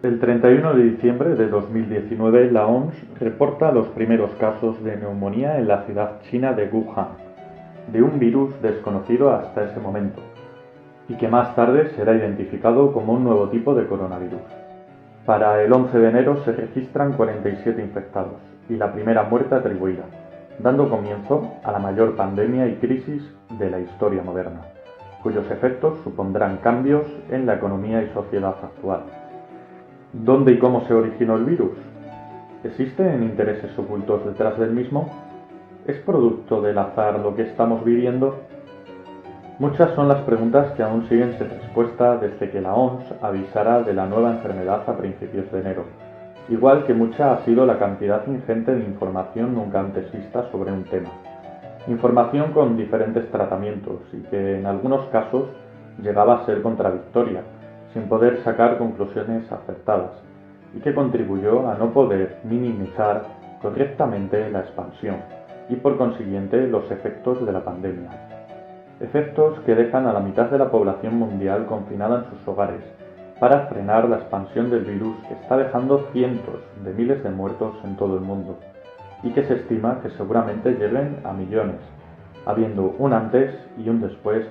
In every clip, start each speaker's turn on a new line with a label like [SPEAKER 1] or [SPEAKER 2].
[SPEAKER 1] El 31 de diciembre de 2019, la OMS reporta los primeros casos de neumonía en la ciudad china de Wuhan, de un virus desconocido hasta ese momento, y que más tarde será identificado como un nuevo tipo de coronavirus. Para el 11 de enero se registran 47 infectados y la primera muerte atribuida, dando comienzo a la mayor pandemia y crisis de la historia moderna, cuyos efectos supondrán cambios en la economía y sociedad actual. ¿Dónde y cómo se originó el virus? ¿Existen intereses ocultos detrás del mismo? ¿Es producto del azar lo que estamos viviendo? Muchas son las preguntas que aún siguen sin respuesta desde que la OMS avisara de la nueva enfermedad a principios de enero, igual que mucha ha sido la cantidad ingente de información nunca antes vista sobre un tema. Información con diferentes tratamientos y que en algunos casos llegaba a ser contradictoria, sin poder sacar conclusiones acertadas, y que contribuyó a no poder minimizar correctamente la expansión y por consiguiente los efectos de la pandemia. Efectos que dejan a la mitad de la población mundial confinada en sus hogares para frenar la expansión del virus que está dejando cientos de miles de muertos en todo el mundo y que se estima que seguramente lleguen a millones, habiendo un antes y un después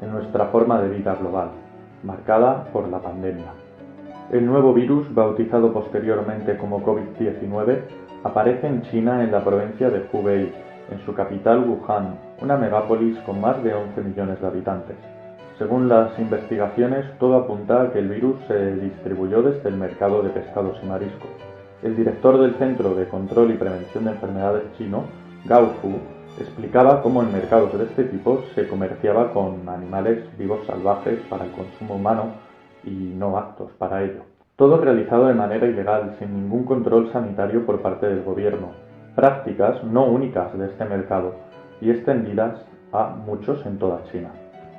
[SPEAKER 1] en nuestra forma de vida global, marcada por la pandemia. El nuevo virus, bautizado posteriormente como COVID-19, aparece en China en la provincia de Hubei, en su capital Wuhan, una megápolis con más de 11 millones de habitantes. Según las investigaciones, todo apunta a que el virus se distribuyó desde el mercado de pescados y mariscos. El director del Centro de Control y Prevención de Enfermedades chino, Gao Fu, explicaba cómo en mercados de este tipo se comerciaba con animales vivos salvajes para el consumo humano y no aptos para ello. Todo realizado de manera ilegal, sin ningún control sanitario por parte del gobierno. Prácticas no únicas de este mercado y extendidas a muchos en toda China.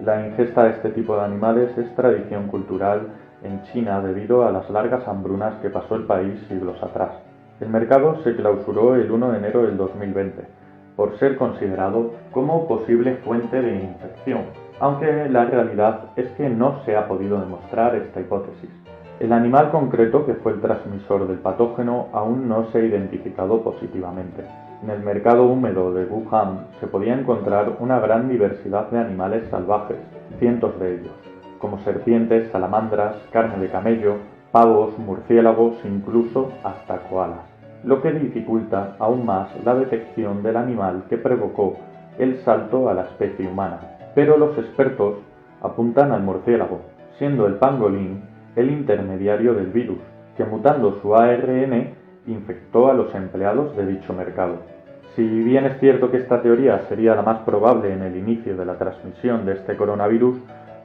[SPEAKER 1] La ingesta de este tipo de animales es tradición cultural en China debido a las largas hambrunas que pasó el país siglos atrás. El mercado se clausuró el 1 de enero del 2020 por ser considerado como posible fuente de infección, aunque la realidad es que no se ha podido demostrar esta hipótesis. El animal concreto que fue el transmisor del patógeno aún no se ha identificado positivamente. En el mercado húmedo de Wuhan se podía encontrar una gran diversidad de animales salvajes, cientos de ellos, como serpientes, salamandras, carne de camello, pavos, murciélagos, incluso hasta koalas, lo que dificulta aún más la detección del animal que provocó el salto a la especie humana. Pero los expertos apuntan al murciélago, siendo el pangolín el intermediario del virus, que mutando su ARN infectó a los empleados de dicho mercado. Si bien es cierto que esta teoría sería la más probable en el inicio de la transmisión de este coronavirus,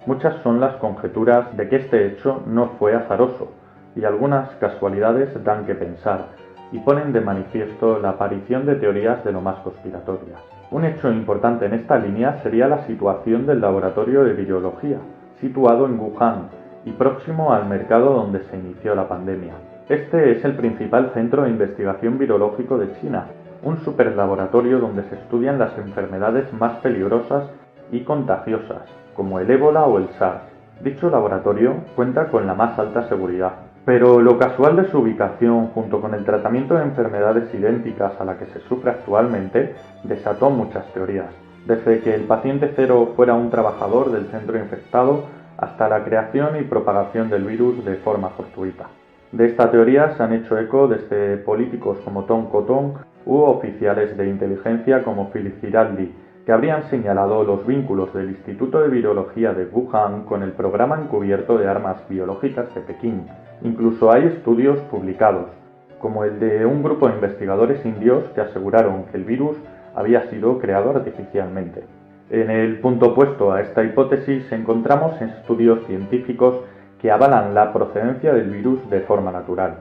[SPEAKER 1] muchas son las conjeturas de que este hecho no fue azaroso, y algunas casualidades dan que pensar, y ponen de manifiesto la aparición de teorías de lo más conspiratorias. Un hecho importante en esta línea sería la situación del laboratorio de virología, situado en Wuhan y próximo al mercado donde se inició la pandemia. Este es el principal centro de investigación virológico de China, un superlaboratorio donde se estudian las enfermedades más peligrosas y contagiosas, como el ébola o el SARS. Dicho laboratorio cuenta con la más alta seguridad, pero lo casual de su ubicación junto con el tratamiento de enfermedades idénticas a la que se sufre actualmente desató muchas teorías, desde que el paciente cero fuera un trabajador del centro infectado hasta la creación y propagación del virus de forma fortuita. De esta teoría se han hecho eco desde políticos como Tom Cotton u oficiales de inteligencia como Philip Giraldi, que habrían señalado los vínculos del Instituto de Virología de Wuhan con el programa encubierto de armas biológicas de Pekín. Incluso hay estudios publicados, como el de un grupo de investigadores indios que aseguraron que el virus había sido creado artificialmente. En el punto opuesto a esta hipótesis encontramos estudios científicos que avalan la procedencia del virus de forma natural,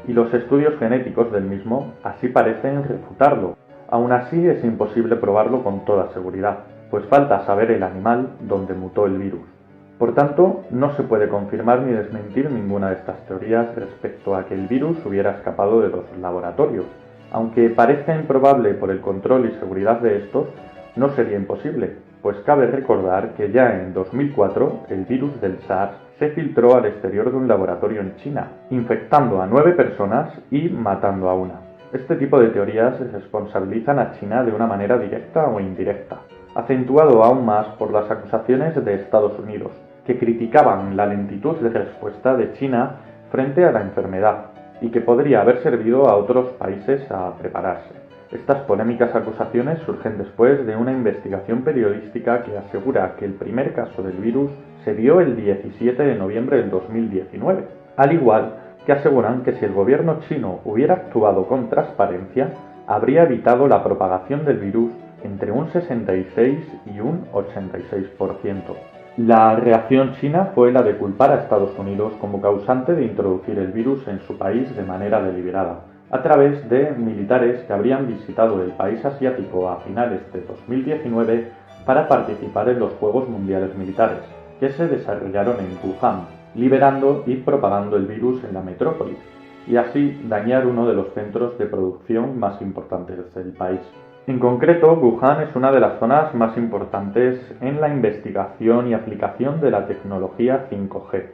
[SPEAKER 1] y los estudios genéticos del mismo así parecen refutarlo. Aún así es imposible probarlo con toda seguridad, pues falta saber el animal donde mutó el virus. Por tanto, no se puede confirmar ni desmentir ninguna de estas teorías respecto a que el virus hubiera escapado de los laboratorios. Aunque parezca improbable por el control y seguridad de estos, no sería imposible, pues cabe recordar que ya en 2004 el virus del SARS se filtró al exterior de un laboratorio en China, infectando a 9 personas y matando a una. Este tipo de teorías responsabilizan a China de una manera directa o indirecta, acentuado aún más por las acusaciones de Estados Unidos, que criticaban la lentitud de respuesta de China frente a la enfermedad y que podría haber servido a otros países a prepararse. Estas polémicas acusaciones surgen después de una investigación periodística que asegura que el primer caso del virus se dio el 17 de noviembre del 2019, al igual que aseguran que si el gobierno chino hubiera actuado con transparencia, habría evitado la propagación del virus entre un 66 y un 86%. La reacción china fue la de culpar a Estados Unidos como causante de introducir el virus en su país de manera deliberada, a través de militares que habrían visitado el país asiático a finales de 2019 para participar en los Juegos Mundiales Militares, que se desarrollaron en Wuhan, liberando y propagando el virus en la metrópoli, y así dañar uno de los centros de producción más importantes del país. En concreto, Wuhan es una de las zonas más importantes en la investigación y aplicación de la tecnología 5G,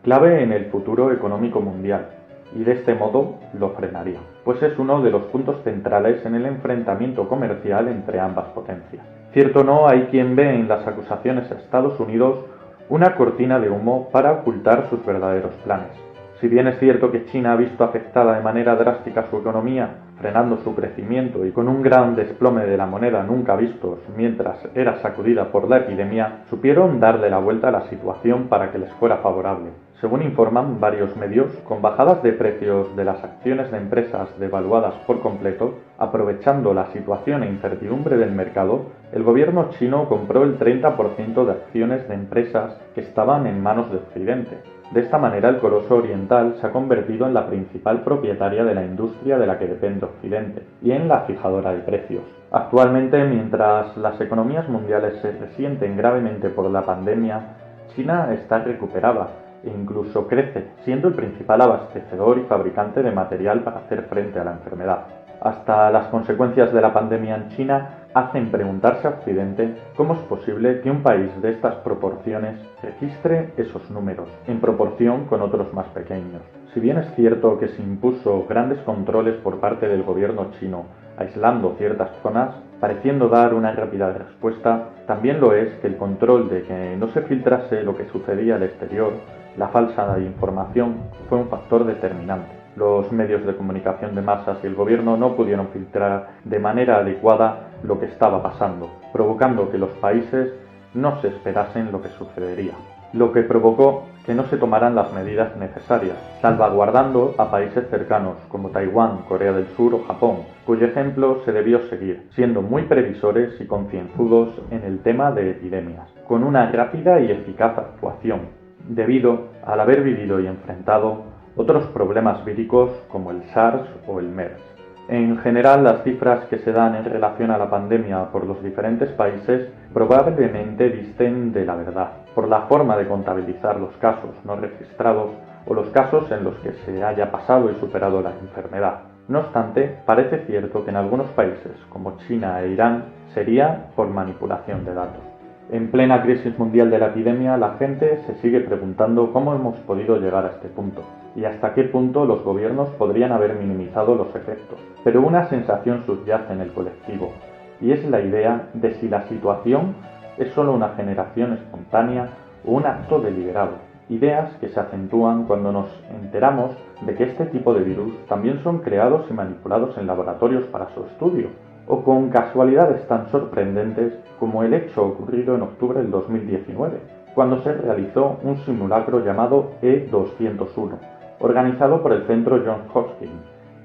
[SPEAKER 1] clave en el futuro económico mundial, y de este modo lo frenaría, pues es uno de los puntos centrales en el enfrentamiento comercial entre ambas potencias. Cierto o no, hay quien ve en las acusaciones a Estados Unidos una cortina de humo para ocultar sus verdaderos planes. Si bien es cierto que China ha visto afectada de manera drástica su economía, frenando su crecimiento y con un gran desplome de la moneda nunca vistos mientras era sacudida por la epidemia, supieron darle la vuelta a la situación para que les fuera favorable. Según informan varios medios, con bajadas de precios de las acciones de empresas devaluadas por completo, aprovechando la situación e incertidumbre del mercado, el gobierno chino compró el 30% de acciones de empresas que estaban en manos de Occidente. De esta manera, el coloso oriental se ha convertido en la principal propietaria de la industria de la que depende Occidente y en la fijadora de precios. Actualmente, mientras las economías mundiales se resienten gravemente por la pandemia, China está recuperada e incluso crece, siendo el principal abastecedor y fabricante de material para hacer frente a la enfermedad. Hasta las consecuencias de la pandemia en China hacen preguntarse a Occidente cómo es posible que un país de estas proporciones registre esos números, en proporción con otros más pequeños. Si bien es cierto que se impuso grandes controles por parte del gobierno chino, aislando ciertas zonas, pareciendo dar una rápida respuesta, también lo es que el control de que no se filtrase lo que sucedía al exterior, la falsa información, fue un factor determinante. Los medios de comunicación de masas y el gobierno no pudieron filtrar de manera adecuada lo que estaba pasando, provocando que los países no se esperasen lo que sucedería, lo que provocó que no se tomaran las medidas necesarias, salvaguardando a países cercanos como Taiwán, Corea del Sur o Japón, cuyo ejemplo se debió seguir, siendo muy previsores y concienzudos en el tema de epidemias, con una rápida y eficaz actuación, debido al haber vivido y enfrentado otros problemas víricos como el SARS o el MERS. En general, las cifras que se dan en relación a la pandemia por los diferentes países probablemente disten de la verdad, por la forma de contabilizar los casos no registrados o los casos en los que se haya pasado y superado la enfermedad. No obstante, parece cierto que en algunos países, como China e Irán, sería por manipulación de datos. En plena crisis mundial de la epidemia, la gente se sigue preguntando cómo hemos podido llegar a este punto y hasta qué punto los gobiernos podrían haber minimizado los efectos. Pero una sensación subyace en el colectivo, y es la idea de si la situación es solo una generación espontánea o un acto deliberado. Ideas que se acentúan cuando nos enteramos de que este tipo de virus también son creados y manipulados en laboratorios para su estudio, o con casualidades tan sorprendentes como el hecho ocurrido en octubre del 2019, cuando se realizó un simulacro llamado E201, organizado por el Centro Johns Hopkins,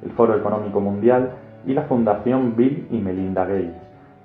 [SPEAKER 1] el Foro Económico Mundial y la Fundación Bill y Melinda Gates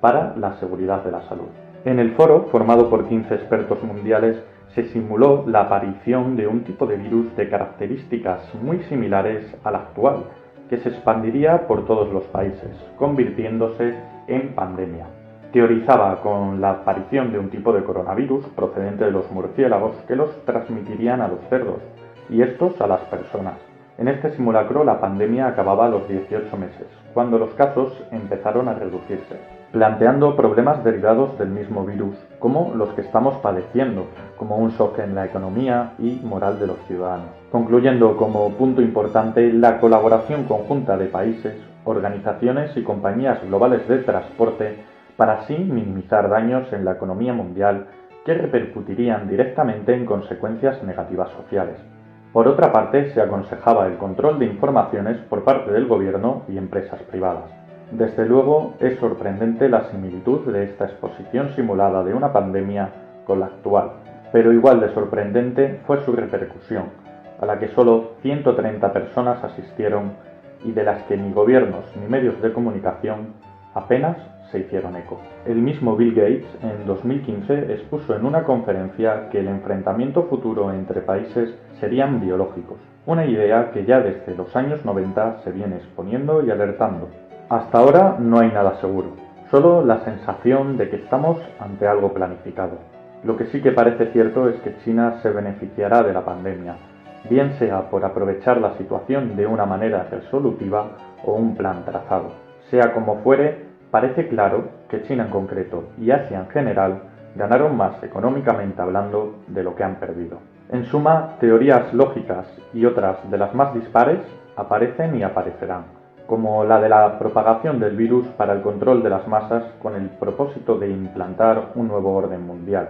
[SPEAKER 1] para la seguridad de la salud. En el foro, formado por 15 expertos mundiales, se simuló la aparición de un tipo de virus de características muy similares al actual, que se expandiría por todos los países, convirtiéndose en pandemia. Teorizaba con la aparición de un tipo de coronavirus procedente de los murciélagos que los transmitirían a los cerdos, y estos a las personas. En este simulacro la pandemia acababa a los 18 meses, cuando los casos empezaron a reducirse. planteando problemas derivados del mismo virus, como los que estamos padeciendo, como un shock en la economía y moral de los ciudadanos, concluyendo como punto importante la colaboración conjunta de países, organizaciones y compañías globales de transporte para así minimizar daños en la economía mundial que repercutirían directamente en consecuencias negativas sociales. Por otra parte, se aconsejaba el control de informaciones por parte del gobierno y empresas privadas. Desde luego, es sorprendente la similitud de esta exposición simulada de una pandemia con la actual, pero igual de sorprendente fue su repercusión, a la que solo 130 personas asistieron y de las que ni gobiernos ni medios de comunicación apenas se hicieron eco. El mismo Bill Gates en 2015 expuso en una conferencia que el enfrentamiento futuro entre países serían biológicos, una idea que ya desde los años 90 se viene exponiendo y alertando. Hasta ahora no hay nada seguro, solo la sensación de que estamos ante algo planificado. Lo que sí que parece cierto es que China se beneficiará de la pandemia, bien sea por aprovechar la situación de una manera resolutiva o un plan trazado. Sea como fuere, parece claro que China en concreto y Asia en general ganaron más económicamente hablando de lo que han perdido. En suma, teorías lógicas y otras de las más dispares aparecen y aparecerán, como la de la propagación del virus para el control de las masas con el propósito de implantar un nuevo orden mundial,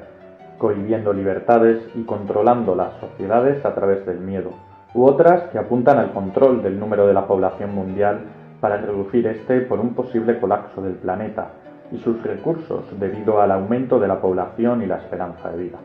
[SPEAKER 1] cohibiendo libertades y controlando las sociedades a través del miedo, u otras que apuntan al control del número de la población mundial para reducir este por un posible colapso del planeta y sus recursos debido al aumento de la población y la esperanza de vida.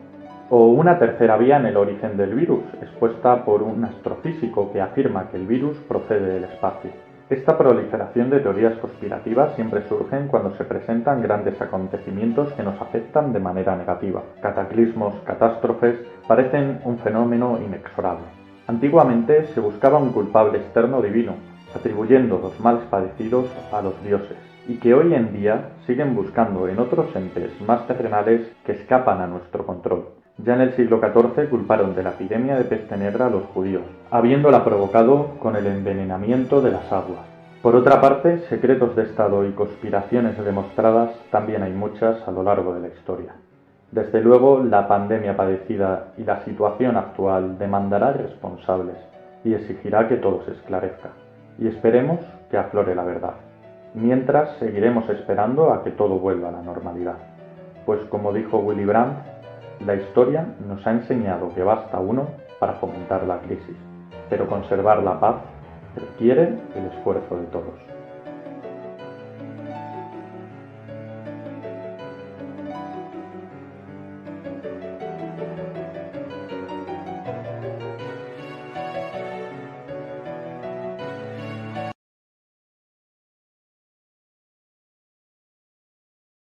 [SPEAKER 1] O una tercera vía en el origen del virus, expuesta por un astrofísico que afirma que el virus procede del espacio. Esta proliferación de teorías conspirativas siempre surgen cuando se presentan grandes acontecimientos que nos afectan de manera negativa. Cataclismos, catástrofes, parecen un fenómeno inexorable. Antiguamente se buscaba un culpable externo divino, atribuyendo los males padecidos a los dioses, y que hoy en día siguen buscando en otros entes más terrenales que escapan a nuestro control. Ya en el siglo XIV culparon de la epidemia de peste negra a los judíos, habiéndola provocado con el envenenamiento de las aguas. Por otra parte, secretos de Estado y conspiraciones demostradas también hay muchas a lo largo de la historia. Desde luego, la pandemia padecida y la situación actual demandará responsables y exigirá que todo se esclarezca. Y esperemos que aflore la verdad. Mientras, seguiremos esperando a que todo vuelva a la normalidad. Pues como dijo Willy Brandt, la historia nos ha enseñado que basta uno para fomentar la crisis, pero conservar la paz requiere el esfuerzo de todos.